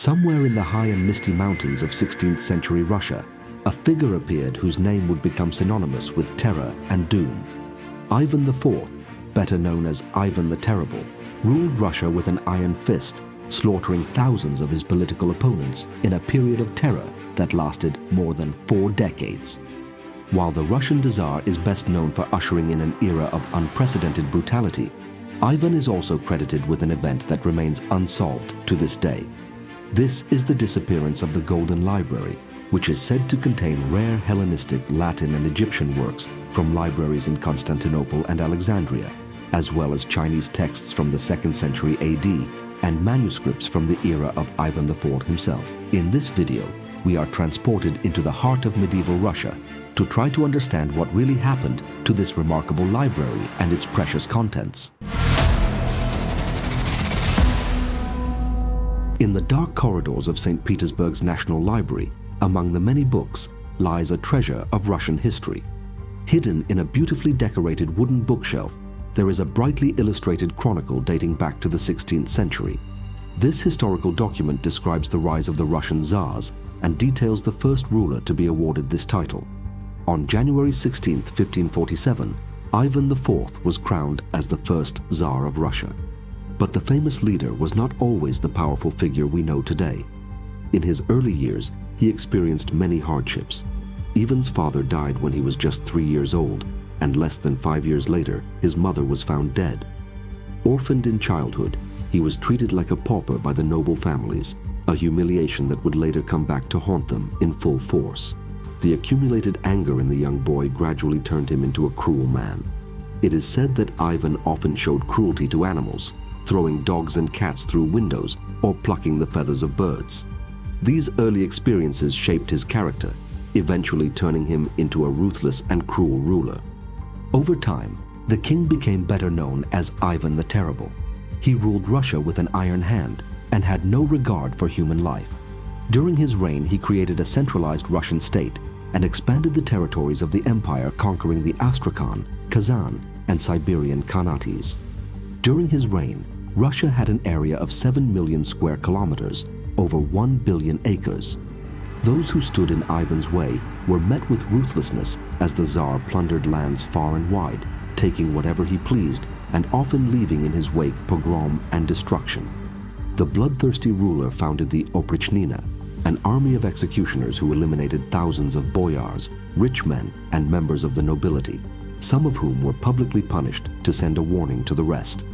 Somewhere in the high and misty mountains of 16th century Russia, a figure appeared whose name would become synonymous with terror and doom. Ivan IV, better known as Ivan the Terrible, ruled Russia with an iron fist, slaughtering thousands of his political opponents in a period of terror that lasted more than 4 decades. While the Russian Tsar is best known for ushering in an era of unprecedented brutality, Ivan is also credited with an event that remains unsolved to this day. This is the disappearance of the Golden Library, which is said to contain rare Hellenistic, Latin and Egyptian works from libraries in Constantinople and Alexandria, as well as Chinese texts from the 2nd century AD and manuscripts from the era of Ivan IV himself. In this video, we are transported into the heart of medieval Russia to try to understand what really happened to this remarkable library and its precious contents. In the dark corridors of St. Petersburg's National Library, among the many books, lies a treasure of Russian history. Hidden in a beautifully decorated wooden bookshelf, there is a brightly illustrated chronicle dating back to the 16th century. This historical document describes the rise of the Russian Tsars and details the first ruler to be awarded this title. On January 16, 1547, Ivan IV was crowned as the first Tsar of Russia. But the famous leader was not always the powerful figure we know today. In his early years, he experienced many hardships. Ivan's father died when he was just 3 years old, and less than 5 years later, his mother was found dead. Orphaned in childhood, he was treated like a pauper by the noble families, a humiliation that would later come back to haunt them in full force. The accumulated anger in the young boy gradually turned him into a cruel man. It is said that Ivan often showed cruelty to animals, throwing dogs and cats through windows or plucking the feathers of birds. These early experiences shaped his character, eventually turning him into a ruthless and cruel ruler. Over time, the king became better known as Ivan the Terrible. He ruled Russia with an iron hand and had no regard for human life. During his reign, he created a centralized Russian state and expanded the territories of the empire, conquering the Astrakhan, Kazan, and Siberian Khanates. During his reign, Russia had an area of 7 million square kilometers, over 1 billion acres. Those who stood in Ivan's way were met with ruthlessness as the Tsar plundered lands far and wide, taking whatever he pleased and often leaving in his wake pogrom and destruction. The bloodthirsty ruler founded the Oprichnina, an army of executioners who eliminated thousands of boyars, rich men, and members of the nobility, some of whom were publicly punished to send a warning to the rest.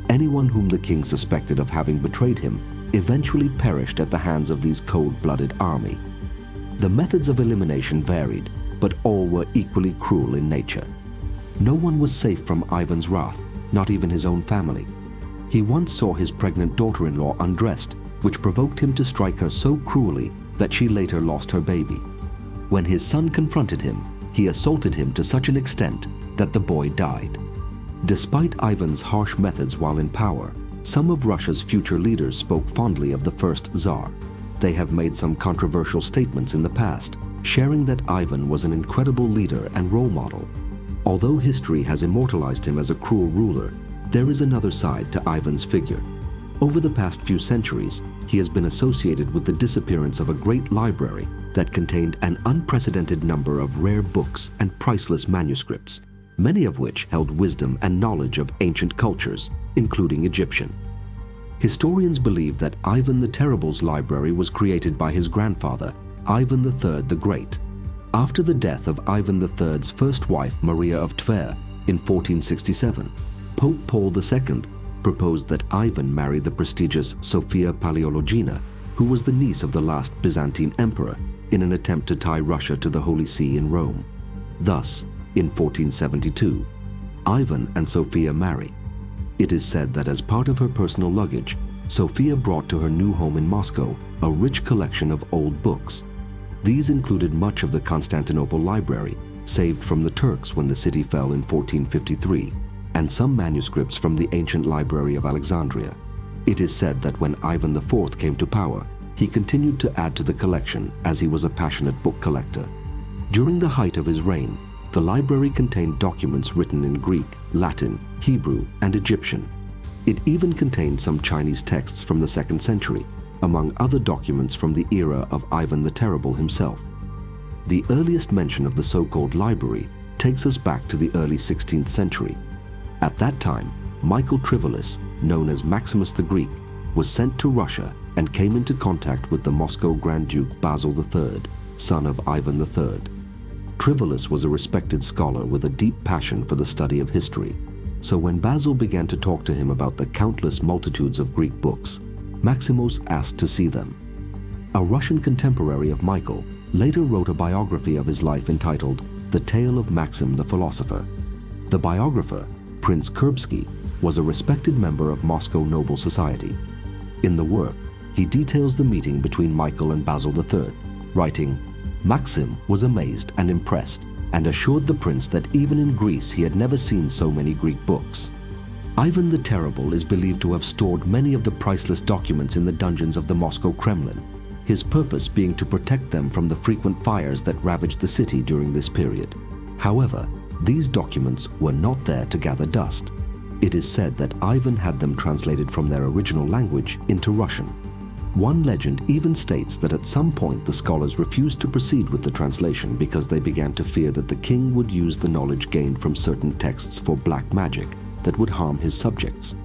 Anyone whom the king suspected of having betrayed him eventually perished at the hands of these cold-blooded army. The methods of elimination varied, but all were equally cruel in nature. No one was safe from Ivan's wrath, not even his own family. He once saw his pregnant daughter-in-law undressed, which provoked him to strike her so cruelly that she later lost her baby. When his son confronted him, he assaulted him to such an extent that the boy died. Despite Ivan's harsh methods while in power, some of Russia's future leaders spoke fondly of the first Tsar. They have made some controversial statements in the past, sharing that Ivan was an incredible leader and role model. Although history has immortalized him as a cruel ruler, there is another side to Ivan's figure. Over the past few centuries, he has been associated with the disappearance of a great library that contained an unprecedented number of rare books and priceless manuscripts, many of which held wisdom and knowledge of ancient cultures, including Egyptian. Historians believe that Ivan the Terrible's library was created by his grandfather, Ivan III the Great. After the death of Ivan III's first wife, Maria of Tver, in 1467, Pope Paul II proposed that Ivan marry the prestigious Sophia Paleologina, who was the niece of the last Byzantine emperor, in an attempt to tie Russia to the Holy See in Rome. Thus, in 1472, Ivan and Sophia marry. It is said that as part of her personal luggage, Sophia brought to her new home in Moscow a rich collection of old books. These included much of the Constantinople library, saved from the Turks when the city fell in 1453, and some manuscripts from the ancient library of Alexandria. It is said that when Ivan IV came to power, he continued to add to the collection as he was a passionate book collector. During the height of his reign, the library contained documents written in Greek, Latin, Hebrew, and Egyptian. It even contained some Chinese texts from the 2nd century, among other documents from the era of Ivan the Terrible himself. The earliest mention of the so-called library takes us back to the early 16th century. At that time, Michael Trivolis, known as Maximus the Greek, was sent to Russia and came into contact with the Moscow Grand Duke Basil III, son of Ivan III. Trivolis was a respected scholar with a deep passion for the study of history. So when Basil began to talk to him about the countless multitudes of Greek books, Maximus asked to see them. A Russian contemporary of Michael later wrote a biography of his life entitled The Tale of Maxim the Philosopher. The biographer, Prince Kurbsky, was a respected member of Moscow noble society. In the work, he details the meeting between Michael and Basil III, writing, "Maxim was amazed and impressed and assured the prince that even in Greece he had never seen so many Greek books. Ivan the Terrible is believed to have stored many of the priceless documents in the dungeons of the Moscow Kremlin, his purpose being to protect them from the frequent fires that ravaged the city during this period. However, these documents were not there to gather dust. It is said that Ivan had them translated from their original language into Russian. One legend even states that at some point the scholars refused to proceed with the translation because they began to fear that the king would use the knowledge gained from certain texts for black magic that would harm his subjects.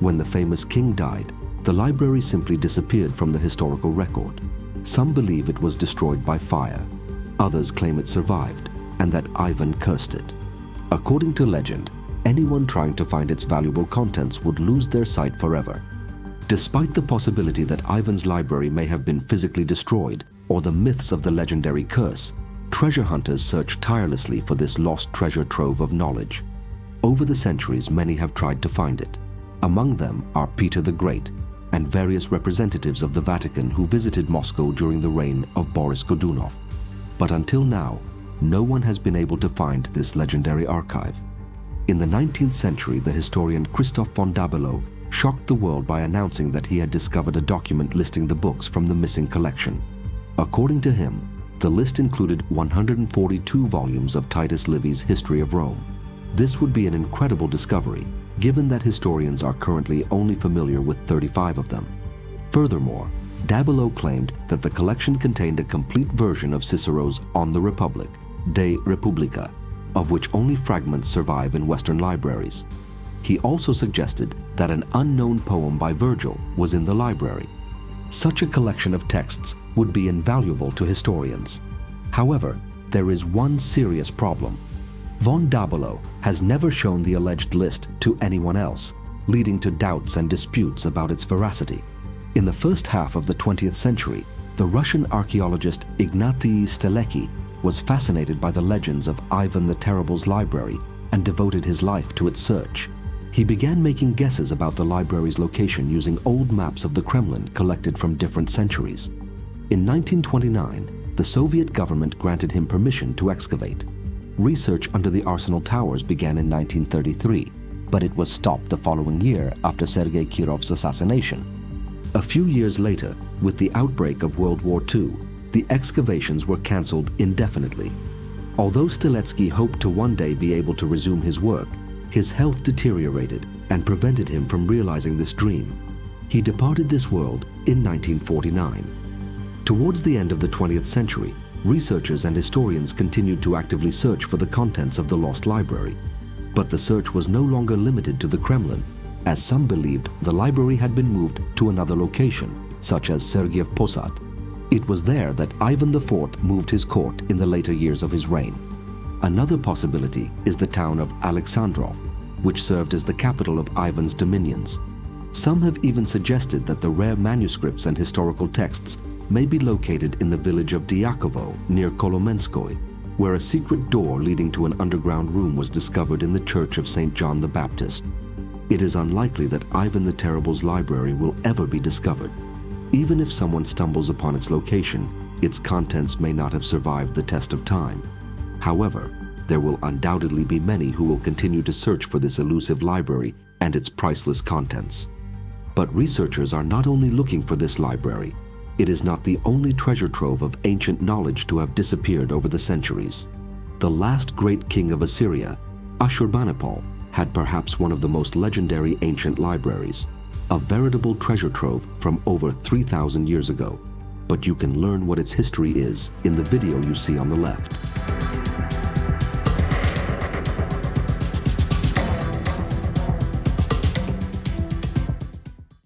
When the famous king died, the library simply disappeared from the historical record. Some believe it was destroyed by fire. Others claim it survived and that Ivan cursed it. According to legend, anyone trying to find its valuable contents would lose their sight forever. Despite the possibility that Ivan's library may have been physically destroyed or the myths of the legendary curse, treasure hunters search tirelessly for this lost treasure trove of knowledge. Over the centuries, many have tried to find it. Among them are Peter the Great and various representatives of the Vatican who visited Moscow during the reign of Boris Godunov. But until now, no one has been able to find this legendary archive. In the 19th century, the historian Christoph von Dabelow shocked the world by announcing that he had discovered a document listing the books from the missing collection. According to him, the list included 142 volumes of Titus Livy's History of Rome. This would be an incredible discovery, given that historians are currently only familiar with 35 of them. Furthermore, Dabelow claimed that the collection contained a complete version of Cicero's On the Republic, De Republica, of which only fragments survive in Western libraries. He also suggested that an unknown poem by Virgil was in the library. Such a collection of texts would be invaluable to historians. However, there is one serious problem. Von Dabelow has never shown the alleged list to anyone else, leading to doubts and disputes about its veracity. In the first half of the 20th century, the Russian archaeologist Ignatii Stelecki was fascinated by the legends of Ivan the Terrible's library and devoted his life to its search. He began making guesses about the library's location using old maps of the Kremlin collected from different centuries. In 1929, the Soviet government granted him permission to excavate. Research under the Arsenal Towers began in 1933, but it was stopped the following year after Sergei Kirov's assassination. A few years later, with the outbreak of World War II, the excavations were cancelled indefinitely. Although Stiletsky hoped to one day be able to resume his work, his health deteriorated and prevented him from realizing this dream. He departed this world in 1949. Towards the end of the 20th century, researchers and historians continued to actively search for the contents of the lost library. But the search was no longer limited to the Kremlin, as some believed the library had been moved to another location, such as Sergiev Posad. It was there that Ivan IV moved his court in the later years of his reign. Another possibility is the town of Alexandria, which served as the capital of Ivan's dominions. Some have even suggested that the rare manuscripts and historical texts may be located in the village of Dyakovo near Kolomenskoye, where a secret door leading to an underground room was discovered in the Church of St. John the Baptist. It is unlikely that Ivan the Terrible's library will ever be discovered. Even if someone stumbles upon its location, its contents may not have survived the test of time. However, there will undoubtedly be many who will continue to search for this elusive library and its priceless contents. But researchers are not only looking for this library. It is not the only treasure trove of ancient knowledge to have disappeared over the centuries. The last great king of Assyria, Ashurbanipal, had perhaps one of the most legendary ancient libraries. a veritable treasure trove from over 3,000 years ago. But you can learn what its history is in the video you see on the left.